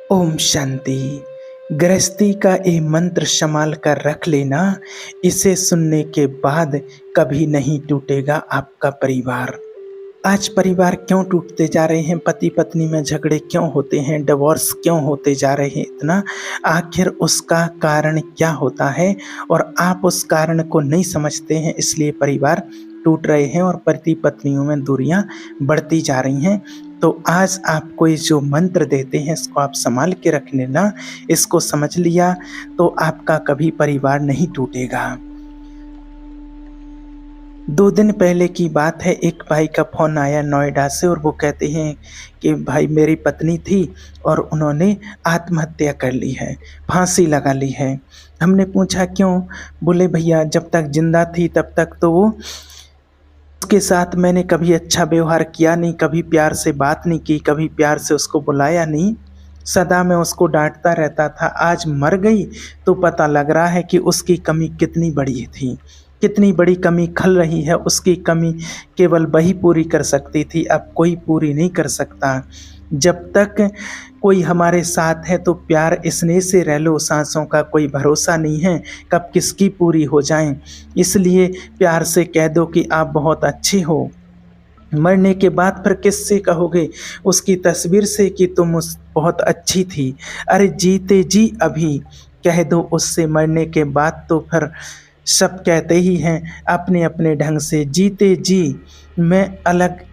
ओम शांति। गृहस्थी का ये मंत्र संभाल कर रख लेना। इसे सुनने के बाद कभी नहीं टूटेगा आपका परिवार। आज परिवार क्यों टूटते जा रहे हैं, पति पत्नी में झगड़े क्यों होते हैं, डिवोर्स क्यों होते जा रहे हैं इतना, आखिर उसका कारण क्या होता है और आप उस कारण को नहीं समझते हैं, इसलिए परिवार टूट रहे हैं और पति पत्नियों में दूरियां बढ़ती जा रही हैं। तो आज आपको ये जो मंत्र देते हैं इसको आप संभाल के रख लेना। इसको समझ लिया तो आपका कभी परिवार नहीं टूटेगा। 2 दिन पहले की बात है, एक भाई का फ़ोन आया नोएडा से और वो कहते हैं कि भाई मेरी पत्नी थी और उन्होंने आत्महत्या कर ली है, फांसी लगा ली है। हमने पूछा क्यों? बोले भैया जब तक जिंदा थी तब तक तो वो उसके साथ मैंने कभी अच्छा व्यवहार किया नहीं, कभी प्यार से बात नहीं की, कभी प्यार से उसको बुलाया नहीं, सदा मैं उसको डांटता रहता था। आज मर गई तो पता लग रहा है कि उसकी कमी कितनी बड़ी थी, कितनी बड़ी कमी खल रही है। उसकी कमी केवल वही पूरी कर सकती थी, अब कोई पूरी नहीं कर सकता। जब तक कोई हमारे साथ है तो प्यार स्नेह से रह लो, सांसों का कोई भरोसा नहीं है कब किसकी पूरी हो जाए। इसलिए प्यार से कह दो कि आप बहुत अच्छे हो। मरने के बाद फिर किससे कहोगे? उसकी तस्वीर से कि तुम उस बहुत अच्छी थी। अरे जीते जी अभी कह दो उससे, मरने के बाद तो फिर सब कहते ही हैं अपने अपने ढंग से। जीते जी मैं अलग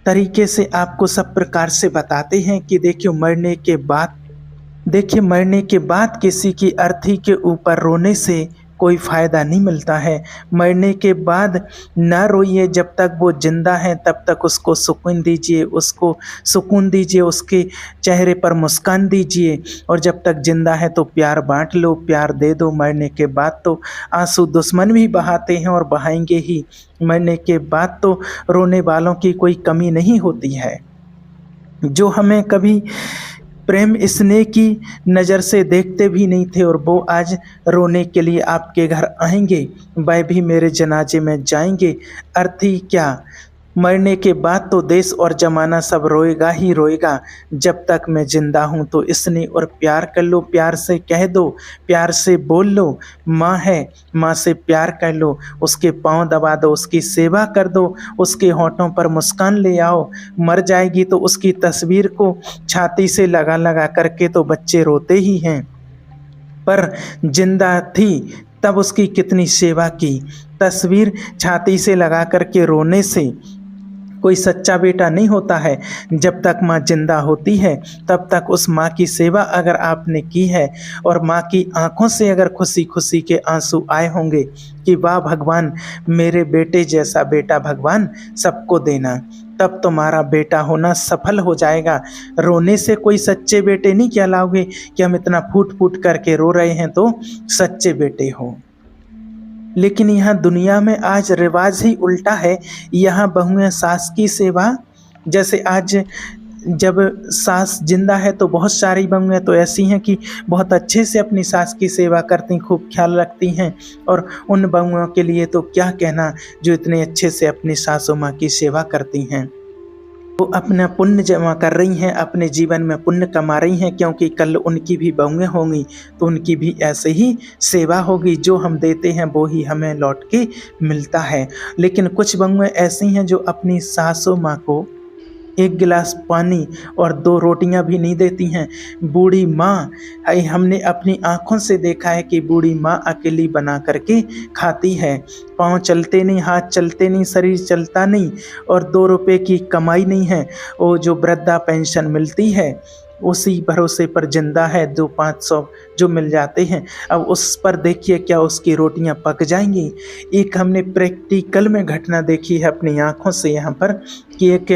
तरीके से आपको सब प्रकार से बताते हैं कि मरने के बाद किसी की अर्थी के ऊपर रोने से कोई फ़ायदा नहीं मिलता है। मरने के बाद ना रोइए, जब तक वो जिंदा है तब तक उसको सुकून दीजिए, उसके चेहरे पर मुस्कान दीजिए। और जब तक जिंदा है तो प्यार बांट लो, प्यार दे दो। मरने के बाद तो आंसू दुश्मन भी बहाते हैं और बहाएंगे ही। मरने के बाद तो रोने वालों की कोई कमी नहीं होती है। जो हमें कभी प्रेम स्नेह की नज़र से देखते भी नहीं थे और वो आज रोने के लिए आपके घर आएंगे, वह भी मेरे जनाजे में जाएंगे। अर्थी क्या, मरने के बाद तो देश और ज़माना सब रोएगा ही रोएगा। जब तक मैं ज़िंदा हूँ तो स्नेह और प्यार कर लो, प्यार से कह दो, प्यार से बोल लो। माँ है, माँ से प्यार कर लो, उसके पाँव दबा दो, उसकी सेवा कर दो, उसके होठों पर मुस्कान ले आओ। मर जाएगी तो उसकी तस्वीर को छाती से लगा लगा करके तो बच्चे रोते ही हैं, पर जिंदा थी तब उसकी कितनी सेवा की। तस्वीर छाती से लगा करके रोने से कोई सच्चा बेटा नहीं होता है। जब तक माँ जिंदा होती है तब तक उस माँ की सेवा अगर आपने की है और माँ की आंखों से अगर खुशी खुशी के आंसू आए होंगे कि वाह भगवान, मेरे बेटे जैसा बेटा भगवान सबको देना, तब तुम्हारा बेटा होना सफल हो जाएगा। रोने से कोई सच्चे बेटे नहीं कहलाओगे कि हम इतना फूट फूट करके रो रहे हैं तो सच्चे बेटे हो। लेकिन यहाँ दुनिया में आज रिवाज ही उल्टा है। यहाँ बहुएं सास की सेवा, जैसे आज जब सास जिंदा है तो बहुत सारी बहुएं तो ऐसी हैं कि बहुत अच्छे से अपनी सास की सेवा करती, खूब ख्याल रखती हैं। और उन बहुओं के लिए तो क्या कहना जो इतने अच्छे से अपनी सासू माँ की सेवा करती हैं। वो अपना पुण्य जमा कर रही हैं, अपने जीवन में पुण्य कमा रही हैं, क्योंकि कल उनकी भी बहुएं होंगी तो उनकी भी ऐसे ही सेवा होगी। जो हम देते हैं वो ही हमें लौट के मिलता है। लेकिन कुछ बहुएं ऐसी हैं जो अपनी सासू माँ को 1 गिलास पानी और 2 रोटियां भी नहीं देती हैं। बूढ़ी माँ, हमने अपनी आँखों से देखा है कि बूढ़ी माँ अकेली बना करके खाती है। पाँव चलते नहीं, हाथ चलते नहीं, शरीर चलता नहीं और 2 रुपए की कमाई नहीं है। वो जो वृद्धा पेंशन मिलती है उसी भरोसे पर जिंदा है, 200-500 जो मिल जाते हैं। अब उस पर देखिए क्या उसकी रोटियां पक जाएंगी। एक हमने प्रैक्टिकल में घटना देखी है अपनी आंखों से यहाँ पर कि एक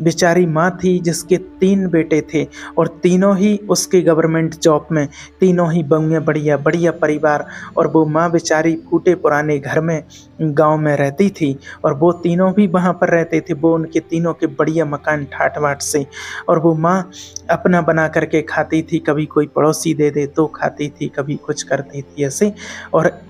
बेचारी माँ थी जिसके 3 बेटे थे और तीनों ही उसके गवर्नमेंट जॉब में, तीनों ही बहुएं, बढ़िया बढ़िया परिवार। और वो माँ बेचारी फूटे पुराने घर में गांव में रहती थी और वो तीनों भी वहाँ पर रहते थे। वो उनके तीनों के बढ़िया मकान ठाट बाट से, और वो माँ अपना बना करके खाती थी, कभी कोई पड़ोसी दे दे तो खाती थी, कभी कुछ करती थी ऐसे। और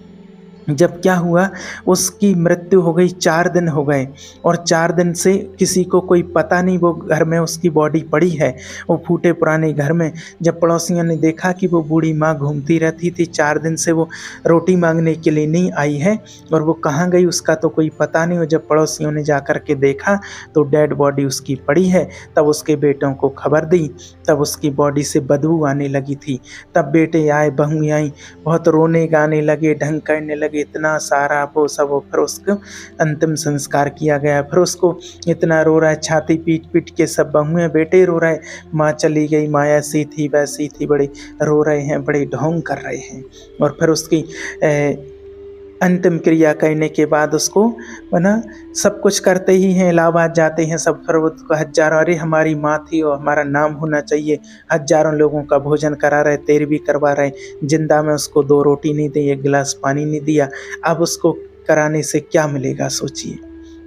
जब क्या हुआ, उसकी मृत्यु हो गई, 4 दिन हो गए और 4 दिन से किसी को कोई पता नहीं वो घर में उसकी बॉडी पड़ी है, वो फूटे पुराने घर में। जब पड़ोसियों ने देखा कि वो बूढ़ी माँ घूमती रहती थी, 4 दिन से वो रोटी मांगने के लिए नहीं आई है और वो कहाँ गई उसका तो कोई पता नहीं। और जब पड़ोसियों ने जा कर के देखा तो डेड बॉडी उसकी पड़ी है। तब उसके बेटों को खबर दी, तब उसकी बॉडी से बदबू आने लगी थी। तब बेटे आए, बहुएं आई, बहुत रोने गाने लगे, ढंग करने लगे, इतना सारा वो सब। फिर उसको अंतिम संस्कार किया गया। फिर उसको इतना रो रहा है, छाती पीट पीट के सब बहुएं बेटे रो रहे, माँ चली गई, माँ ऐसी थी वैसी थी, बड़े रो रहे हैं, बड़े ढोंग कर रहे हैं। और फिर उसकी अंतिम क्रिया करने के बाद उसको ना सब कुछ करते ही हैं, इलाहाबाद जाते हैं सब। फिर वो हजारों, अरे हमारी माँ थी और हमारा नाम होना चाहिए, हजारों लोगों का भोजन करा रहे, तेरवी करवा रहे, जिंदा में उसको 2 रोटी नहीं दी, 1 गिलास पानी नहीं दिया। अब उसको कराने से क्या मिलेगा सोचिए।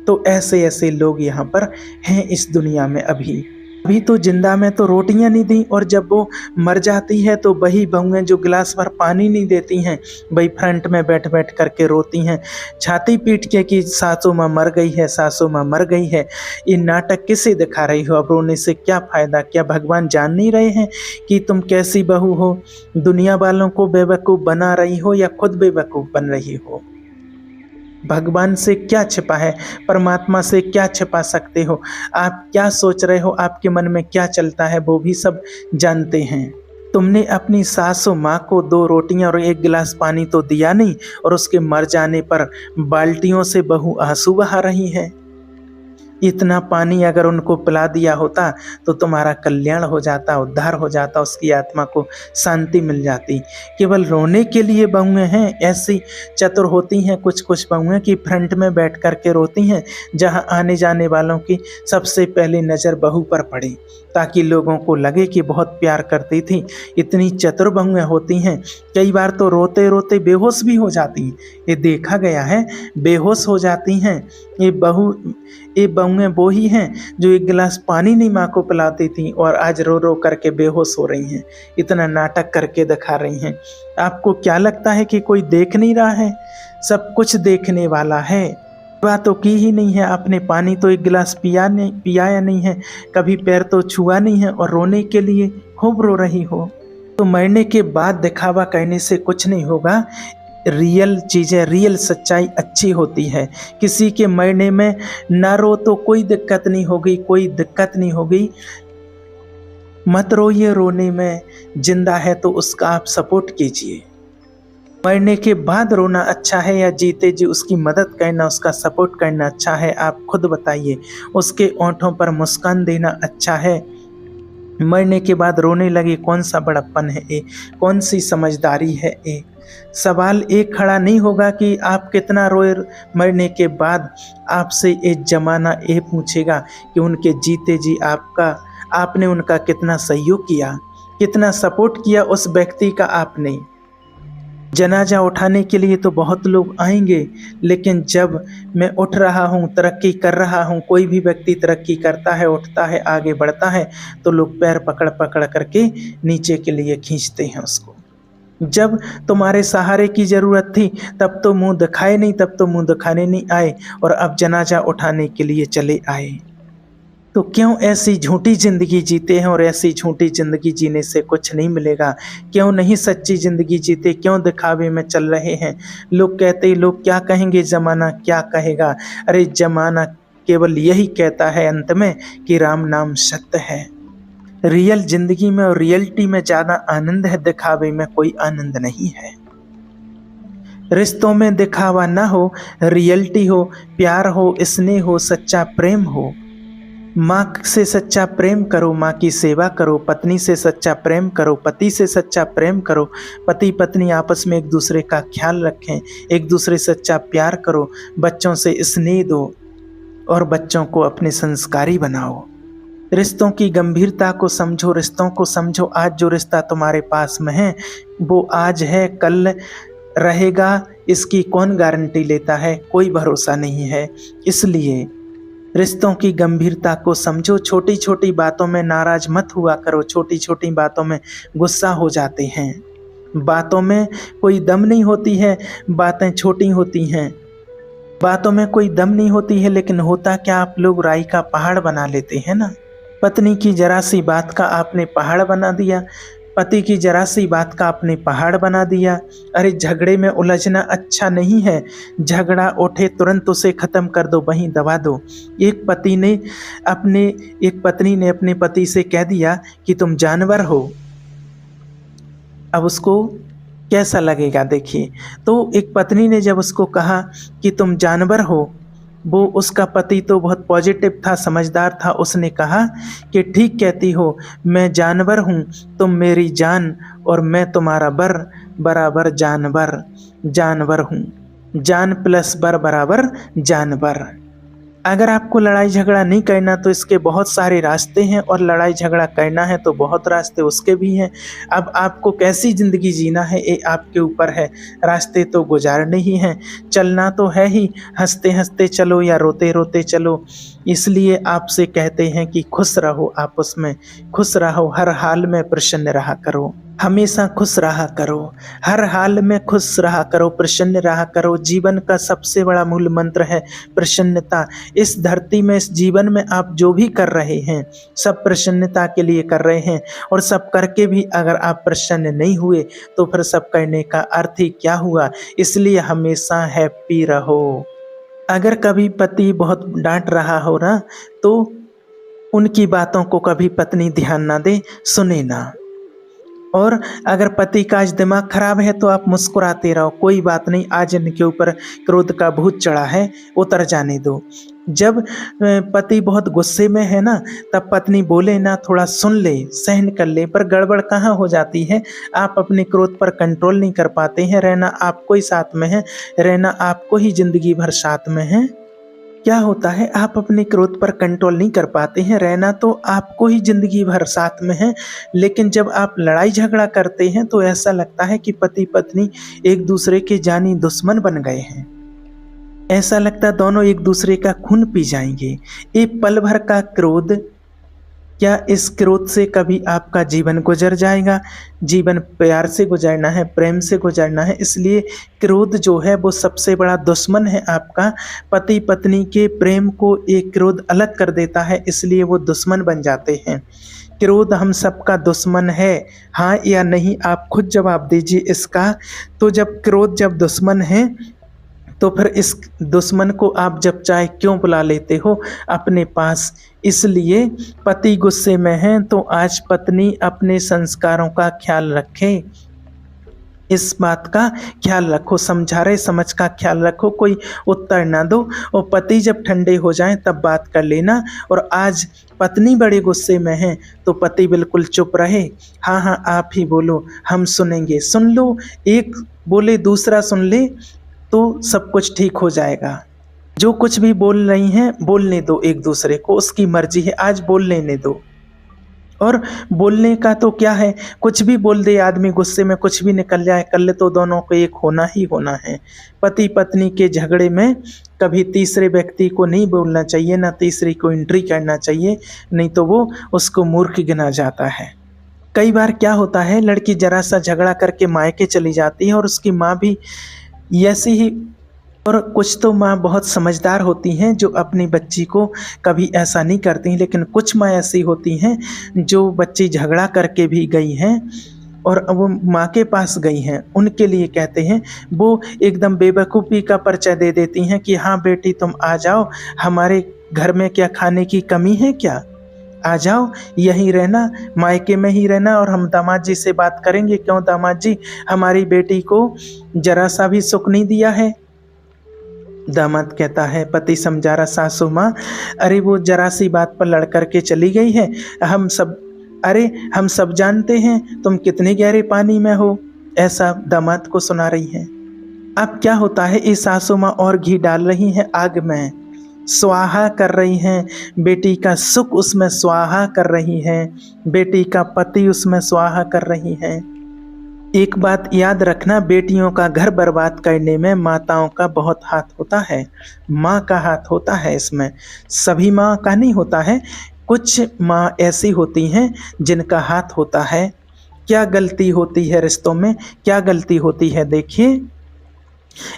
तो ऐसे ऐसे लोग यहाँ पर हैं इस दुनिया में। अभी तो जिंदा में तो रोटियां नहीं दी, और जब वो मर जाती है तो वही बहुएं जो गिलास भर पानी नहीं देती हैं, वही फ्रंट में बैठ बैठ करके रोती हैं, छाती पीट के कि सासू माँ मर गई है, सासू माँ मर गई है। ये नाटक किसे दिखा रही हो? अब रोने से क्या फ़ायदा? क्या भगवान जान नहीं रहे हैं कि तुम कैसी बहू हो? दुनिया वालों को बेवकूफ़ बना रही हो या खुद बेवकूफ़ बन रही हो? भगवान से क्या छिपा है? परमात्मा से क्या छिपा सकते हो? आप क्या सोच रहे हो, आपके मन में क्या चलता है, वो भी सब जानते हैं। तुमने अपनी सासू माँ को 2 रोटियां और 1 गिलास पानी तो दिया नहीं, और उसके मर जाने पर बाल्टियों से बहू आंसू बहा रही है। इतना पानी अगर उनको पिला दिया होता तो तुम्हारा कल्याण हो जाता, उद्धार हो जाता, उसकी आत्मा को शांति मिल जाती। केवल रोने के लिए बहुएं हैं। ऐसी चतुर होती हैं कुछ कुछ बहुएं कि फ्रंट में बैठ कर के रोती हैं, जहां आने जाने वालों की सबसे पहले नज़र बहू पर पड़े, ताकि लोगों को लगे कि बहुत प्यार करती थी। इतनी चतुर बहुएं होती हैं। कई बार तो रोते रोते बेहोश भी हो जाती हैं, ये देखा गया है, बेहोश हो जाती हैं। ये बहुएं वो ही हैं जो 1 गिलास पानी नहीं माँ को पिलाती थी और आज रो रो करके बेहोश हो रही हैं, इतना नाटक करके दिखा रही हैं। आपको क्या लगता है कि कोई देख नहीं रहा है? सब कुछ देखने वाला है। बात तो की ही नहीं है आपने, पानी तो 1 गिलास पियाया नहीं है, कभी पैर तो छुआ नहीं है, और रोने के लिए खूब रो रही हो। तो मरने के बाद दिखावा करने से कुछ नहीं होगा। रियल चीज़ें, रियल सच्चाई अच्छी होती है। किसी के मरने में ना रो तो कोई दिक्कत नहीं होगी, कोई दिक्कत नहीं होगी। मत रोइए रोने में, जिंदा है तो उसका आप सपोर्ट कीजिए। मरने के बाद रोना अच्छा है या जीते जी उसकी मदद करना, उसका सपोर्ट करना अच्छा है? आप खुद बताइए। उसके होंठों पर मुस्कान देना अच्छा है? मरने के बाद रोने लगे, कौन सा बड़प्पन है ये? कौन सी समझदारी है ये? सवाल एक खड़ा नहीं होगा कि आप कितना रोए मरने के बाद। आपसे एक जमाना ये पूछेगा कि उनके जीते जी आपने उनका कितना सहयोग किया, कितना सपोर्ट किया उस व्यक्ति का आपने। जनाजा उठाने के लिए तो बहुत लोग आएंगे, लेकिन जब मैं उठ रहा हूँ, तरक्की कर रहा हूँ, कोई भी व्यक्ति तरक्की करता है, उठता है, आगे बढ़ता है, तो लोग पैर पकड़ पकड़ करके नीचे के लिए खींचते हैं उसको। जब तुम्हारे सहारे की ज़रूरत थी तब तो मुंह दिखाए नहीं, तब तो मुंह दिखाने नहीं आए, और अब जनाजा उठाने के लिए चले आए। तो क्यों ऐसी झूठी ज़िंदगी जीते हैं? और ऐसी झूठी ज़िंदगी जीने से कुछ नहीं मिलेगा। क्यों नहीं सच्ची ज़िंदगी जीते? क्यों दिखावे में चल रहे हैं? लोग कहते, लोग क्या कहेंगे, ज़माना क्या कहेगा? अरे ज़माना केवल यही कहता है अंत में कि राम नाम सत्य है। रियल ज़िंदगी में और रियलिटी में ज़्यादा आनंद है, दिखावे में कोई आनंद नहीं है। रिश्तों में दिखावा ना हो, रियलिटी हो, प्यार हो, स्नेह हो, सच्चा प्रेम हो। माँ से सच्चा प्रेम करो, माँ की सेवा करो। पत्नी से सच्चा प्रेम करो, पति से सच्चा प्रेम करो। पति पत्नी आपस में एक दूसरे का ख्याल रखें, एक दूसरे से सच्चा प्यार करो। बच्चों से स्नेह दो और बच्चों को अपने संस्कारी बनाओ। रिश्तों की गंभीरता को समझो, रिश्तों को समझो। आज जो रिश्ता तुम्हारे पास में है वो आज है, कल रहेगा, इसकी कौन गारंटी लेता है? कोई भरोसा नहीं है। इसलिए रिश्तों की गंभीरता को समझो। छोटी छोटी बातों में नाराज मत हुआ करो, छोटी छोटी बातों में गुस्सा हो जाते हैं। बातों में कोई दम नहीं होती है, बातें छोटी होती हैं। बातों में कोई दम नहीं होती है, लेकिन होता क्या, आप लोग राई का पहाड़ बना लेते हैं ना। पत्नी की जरा सी बात का आपने पहाड़ बना दिया, पति की जरा सी बात का आपने पहाड़ बना दिया। अरे झगड़े में उलझना अच्छा नहीं है, झगड़ा उठे तुरंत उसे ख़त्म कर दो, वहीं दबा दो। एक पत्नी ने अपने पति से कह दिया कि तुम जानवर हो। अब उसको कैसा लगेगा देखिए। तो एक पत्नी ने जब उसको कहा कि तुम जानवर हो, वो उसका पति तो बहुत पॉजिटिव था, समझदार था। उसने कहा कि ठीक कहती हो, मैं जानवर हूँ, तुम मेरी जान, और मैं तुम्हारा बराबर जानवर हूँ। जान प्लस बराबर जानवर। अगर आपको लड़ाई झगड़ा नहीं करना तो इसके बहुत सारे रास्ते हैं, और लड़ाई झगड़ा करना है तो बहुत रास्ते उसके भी हैं। अब आपको कैसी ज़िंदगी जीना है ये आपके ऊपर है। रास्ते तो गुजारने ही हैं, चलना तो है ही, हंसते हंसते चलो या रोते रोते चलो। इसलिए आपसे कहते हैं कि खुश रहो, आपस में खुश रहो, हर हाल में प्रसन्न रहा करो, हमेशा खुश रहा करो, हर हाल में खुश रहा करो, प्रसन्न रहा करो। जीवन का सबसे बड़ा मूल मंत्र है प्रसन्नता। इस धरती में, इस जीवन में आप जो भी कर रहे हैं सब प्रसन्नता के लिए कर रहे हैं, और सब करके भी अगर आप प्रसन्न नहीं हुए तो फिर सब करने का अर्थ ही क्या हुआ। इसलिए हमेशा हैप्पी रहो। अगर कभी पति बहुत डांट रहा हो ना, तो उनकी बातों को कभी पत्नी ध्यान ना दे, सुने ना। और अगर पति का आज दिमाग खराब है तो आप मुस्कुराते रहो, कोई बात नहीं, आज इनके ऊपर क्रोध का भूत चढ़ा है, उतर जाने दो। जब पति बहुत गुस्से में है ना, तब पत्नी बोले ना, थोड़ा सुन ले, सहन कर ले, पर गड़बड़ कहाँ हो जाती है, आप अपने क्रोध पर कंट्रोल नहीं कर पाते हैं। रहना आपको ही साथ में है, रहना आपको ही जिंदगी भर साथ में है। क्या होता है, आप अपने क्रोध पर कंट्रोल नहीं कर पाते हैं, रहना तो आपको ही जिंदगी भर साथ में है। लेकिन जब आप लड़ाई झगड़ा करते हैं तो ऐसा लगता है कि पति पत्नी एक दूसरे के जानी दुश्मन बन गए हैं। ऐसा लगता है दोनों एक दूसरे का खून पी जाएंगे। एक पल भर का क्रोध, क्या इस क्रोध से कभी आपका जीवन गुजर जाएगा? जीवन प्यार से गुजरना है, प्रेम से गुजरना है। इसलिए क्रोध जो है वो सबसे बड़ा दुश्मन है आपका। पति पत्नी के प्रेम को एक क्रोध अलग कर देता है, इसलिए वो दुश्मन बन जाते हैं। क्रोध हम सबका दुश्मन है, हाँ या नहीं, आप खुद जवाब दीजिए इसका। तो जब क्रोध जब दुश्मन है तो फिर इस दुश्मन को आप जब चाहे क्यों बुला लेते हो अपने पास। इसलिए पति गुस्से में है तो आज पत्नी अपने संस्कारों का ख्याल रखे, इस बात का ख्याल रखो, समझा रहे समझ का ख्याल रखो, कोई उत्तर ना दो, और पति जब ठंडे हो जाएं तब बात कर लेना। और आज पत्नी बड़े गुस्से में है तो पति बिल्कुल चुप रहे, हाँ हाँ आप ही बोलो, हम सुनेंगे। सुन लो, एक बोले दूसरा सुन ले तो सब कुछ ठीक हो जाएगा। जो कुछ भी बोल रही हैं बोलने दो एक दूसरे को, उसकी मर्जी है, आज बोल लेने दो। और बोलने का तो क्या है, कुछ भी बोल दे आदमी गुस्से में, कुछ भी निकल जाए, कर ले तो दोनों को एक होना ही होना है। पति पत्नी के झगड़े में कभी तीसरे व्यक्ति को नहीं बोलना चाहिए, ना तीसरी को एंट्री करना चाहिए, नहीं तो वो उसको मूर्ख गिना जाता है। कई बार क्या होता है, लड़की जरा सा झगड़ा करके मायके चली जाती है और उसकी माँ भी ऐसी ही। और कुछ तो माँ बहुत समझदार होती हैं जो अपनी बच्ची को कभी ऐसा नहीं करती, लेकिन कुछ माँ ऐसी होती हैं जो बच्ची झगड़ा करके भी गई हैं और वो माँ के पास गई हैं, उनके लिए कहते हैं, वो एकदम बेवकूफ़ी का परिचय दे देती हैं कि हाँ बेटी तुम आ जाओ, हमारे घर में क्या खाने की कमी है क्या, आ जाओ, यहीं रहना, मायके में ही रहना, और हम दामाद जी से बात करेंगे। क्यों दामाद जी, हमारी बेटी को जरा सा भी सुख नहीं दिया है। दामाद कहता है, पति समझा रहा, सासू माँ अरे वो जरा सी बात पर लड़ कर के चली गई है, हम सब जानते हैं तुम कितने गहरे पानी में हो, ऐसा दामाद को सुना रही है। अब क्या होता है, ये सासू माँ और घी डाल रही हैं आग में, स्वाहा कर रही हैं, बेटी का सुख उसमें स्वाहा कर रही हैं, बेटी का पति उसमें स्वाहा कर रही हैं। एक बात याद रखना, बेटियों का घर बर्बाद करने में माताओं का बहुत हाथ होता है, माँ का हाथ होता है इसमें, सभी माँ का नहीं होता है, कुछ माँ ऐसी होती हैं जिनका हाथ होता है। क्या गलती होती है रिश्तों में, क्या गलती होती है? देखिए,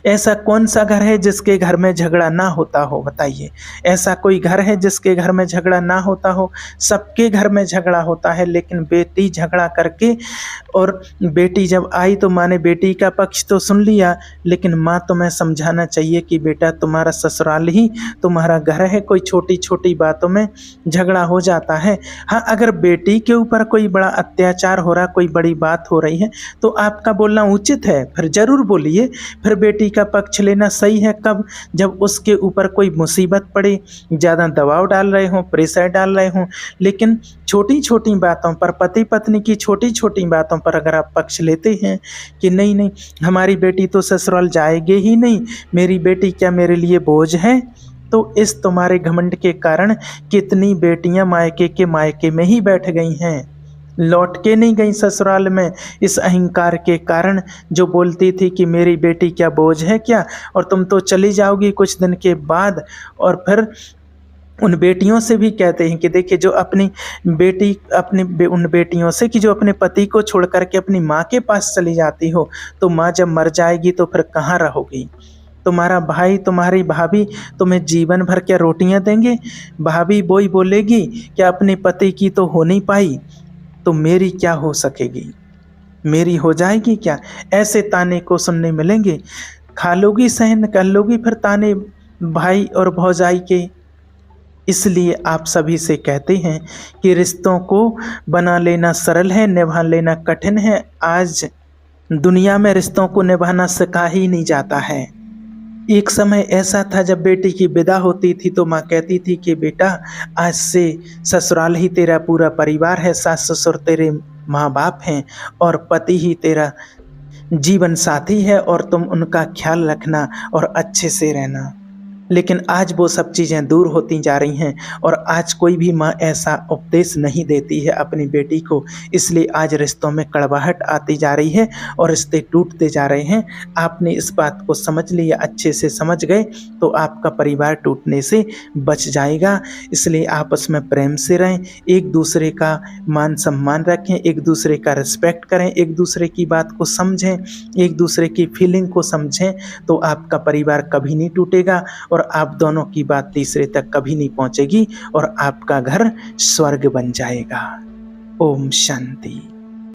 ऐसा कौन सा घर है जिसके घर में झगड़ा ना होता हो, बताइए? ऐसा कोई घर है जिसके घर में झगड़ा ना होता हो? सबके घर में झगड़ा होता है, लेकिन बेटी झगड़ा करके, और बेटी जब आई तो माँ ने बेटी का पक्ष तो सुन लिया, लेकिन माँ तुम्हें समझाना चाहिए कि बेटा तुम्हारा ससुराल ही तुम्हारा घर है, कोई छोटी छोटी बातों में झगड़ा हो जाता है। हाँ, अगर बेटी के ऊपर कोई बड़ा अत्याचार हो रहा, कोई बड़ी बात हो रही है, तो आपका बोलना उचित है, फिर ज़रूर बोलिए। फिर बेटी का पक्ष लेना सही है कब? जब उसके ऊपर कोई मुसीबत पड़े, ज़्यादा दबाव डाल रहे हों, प्रेशर डाल रहे हों। लेकिन छोटी छोटी बातों पर, पति पत्नी की छोटी छोटी बातों पर अगर आप पक्ष लेते हैं कि नहीं नहीं, हमारी बेटी तो ससुराल जाएगी ही नहीं, मेरी बेटी क्या मेरे लिए बोझ है, तो इस तुम्हारे घमंड के कारण कितनी बेटियां मायके के मायके में ही बैठ गई हैं, लौट के नहीं गई ससुराल में, इस अहंकार के कारण। जो बोलती थी कि मेरी बेटी क्या बोझ है क्या, और तुम तो चली जाओगी कुछ दिन के बाद। और फिर उन बेटियों से भी कहते हैं कि देखिए, जो अपनी बेटी उन बेटियों से कि जो अपने पति को छोड़ कर के अपनी माँ के पास चली जाती हो, तो माँ जब मर जाएगी तो फिर कहाँ रहोगी? तुम्हारा भाई, तुम्हारी भाभी तुम्हें जीवन भर क्या रोटियां देंगे? भाभी वही बोलेगी कि अपने पति की तो हो नहीं पाई, तो मेरी क्या हो सकेगी, मेरी हो जाएगी क्या? ऐसे ताने को सुनने मिलेंगे। खा लोगी, सहन कर लोगी फिर ताने भाई और भौजाई के। इसलिए आप सभी से कहते हैं कि रिश्तों को बना लेना सरल है, निभा लेना कठिन है। आज दुनिया में रिश्तों को निभाना सिखा ही नहीं जाता है। एक समय ऐसा था जब बेटी की विदा होती थी तो माँ कहती थी कि बेटा, आज से ससुराल ही तेरा पूरा परिवार है, सास ससुर तेरे माँ बाप हैं और पति ही तेरा जीवन साथी है, और तुम उनका ख्याल रखना और अच्छे से रहना। लेकिन आज वो सब चीज़ें दूर होती जा रही हैं, और आज कोई भी माँ ऐसा उपदेश नहीं देती है अपनी बेटी को। इसलिए आज रिश्तों में कड़वाहट आती जा रही है और रिश्ते टूटते जा रहे हैं। आपने इस बात को समझ लिया, अच्छे से समझ गए, तो आपका परिवार टूटने से बच जाएगा। इसलिए आपस में प्रेम से रहें, एक दूसरे का मान सम्मान रखें, एक दूसरे का रिस्पेक्ट करें, एक दूसरे की बात को समझें, एक दूसरे की फीलिंग को समझें, तो आपका परिवार कभी नहीं टूटेगा और आप दोनों की बात तीसरे तक कभी नहीं पहुंचेगी और आपका घर स्वर्ग बन जाएगा। ओम शांति।